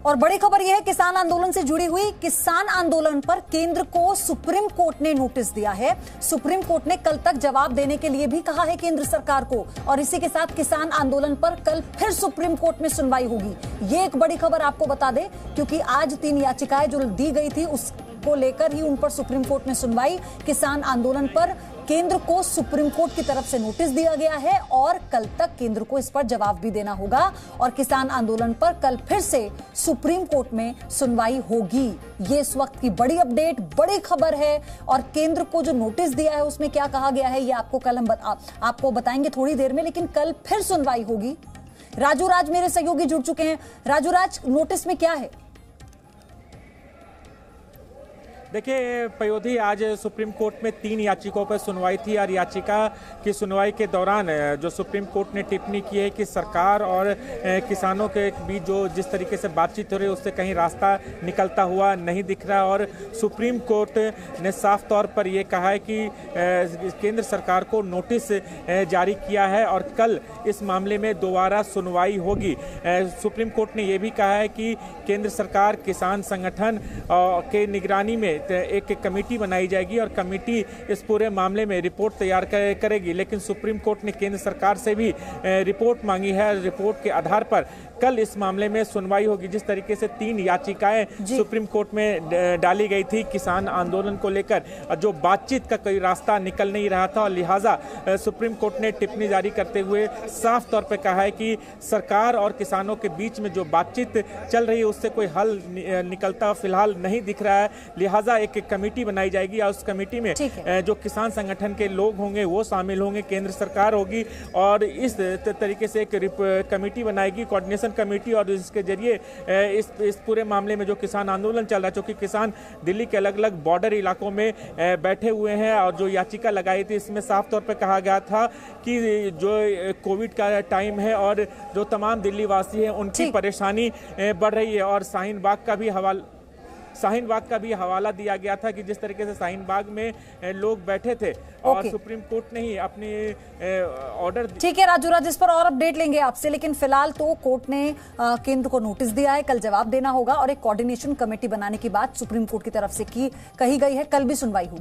और बड़ी खबर यह है किसान आंदोलन से जुड़ी हुई। किसान आंदोलन पर केंद्र को सुप्रीम कोर्ट ने नोटिस दिया है। सुप्रीम कोर्ट ने कल तक जवाब देने के लिए भी कहा है केंद्र सरकार को। और इसी के साथ किसान आंदोलन पर कल फिर सुप्रीम कोर्ट में सुनवाई होगी। ये एक बड़ी खबर आपको बता दें, क्योंकि आज 3 याचिकाएं जो दी गई थी उसको लेकर ही उन पर सुप्रीम कोर्ट में सुनवाई। किसान आंदोलन पर केंद्र को सुप्रीम कोर्ट की तरफ से नोटिस दिया गया है और कल तक केंद्र को इस पर जवाब भी देना होगा। और किसान आंदोलन पर कल फिर से सुप्रीम कोर्ट में सुनवाई होगी। ये इस वक्त की बड़ी अपडेट, बड़ी खबर है। और केंद्र को जो नोटिस दिया है उसमें क्या कहा गया है ये आपको कल हम आपको बताएंगे थोड़ी देर में, लेकिन कल फिर सुनवाई होगी। राजू राज मेरे सहयोगी जुड़ चुके हैं। राजू राज, नोटिस में क्या है? देखिए पयोधी, आज सुप्रीम कोर्ट में 3 याचिकाओं पर सुनवाई थी और याचिका की सुनवाई के दौरान जो सुप्रीम कोर्ट ने टिप्पणी की है कि सरकार और किसानों के बीच जो जिस तरीके से बातचीत हो रही है उससे कहीं रास्ता निकलता हुआ नहीं दिख रहा। और सुप्रीम कोर्ट ने साफ तौर पर यह कहा है कि केंद्र सरकार को नोटिस जारी किया है और कल इस मामले में दोबारा सुनवाई होगी। सुप्रीम कोर्ट ने यह भी कहा है कि केंद्र सरकार किसान संगठन के निगरानी में एक कमेटी बनाई जाएगी और कमेटी इस पूरे मामले में रिपोर्ट तैयार करेगी। लेकिन सुप्रीम कोर्ट ने केंद्र सरकार से भी रिपोर्ट मांगी है। रिपोर्ट के आधार पर कल इस मामले में सुनवाई होगी। जिस तरीके से 3 याचिकाएं सुप्रीम कोर्ट में डाली गई थी किसान आंदोलन को लेकर, जो बातचीत का कोई रास्ता निकल नहीं रहा था, और लिहाजा सुप्रीम कोर्ट ने टिप्पणी जारी करते हुए साफ तौर पर कहा है कि सरकार और किसानों के बीच में जो बातचीत चल रही है उससे कोई हल निकलता फिलहाल नहीं दिख रहा है। लिहाजा एक कमेटी बनाई जाएगी और उस कमेटी में जो किसान संगठन के लोग होंगे वो शामिल होंगे, केंद्र सरकार होगी और इस तरीके से एक कमेटी बनाएगी, कोऑर्डिनेशन कमेटी, और इसके जरिए इस पूरे मामले में जो किसान आंदोलन चल रहा है, क्योंकि किसान दिल्ली के अलग अलग बॉर्डर इलाकों में बैठे हुए हैं और जो याचिका लगाई थी इसमें साफ तौर पर कहा गया था कि जो कोविड का टाइम है और जो तमाम दिल्ली वासी हैं उनकी परेशानी बढ़ रही है। और शाहीन बाग का भी हवाला दिया गया था कि जिस तरीके से शाहीन बाग में लोग बैठे थे और सुप्रीम कोर्ट ने ही अपनी ऑर्डर। ठीक है राजू राज, इस पर और अपडेट लेंगे आपसे, लेकिन फिलहाल तो कोर्ट ने केंद्र को नोटिस दिया है, कल जवाब देना होगा और एक कोऑर्डिनेशन कमेटी बनाने की बात सुप्रीम कोर्ट की तरफ से कही गई है। कल भी सुनवाई होगी।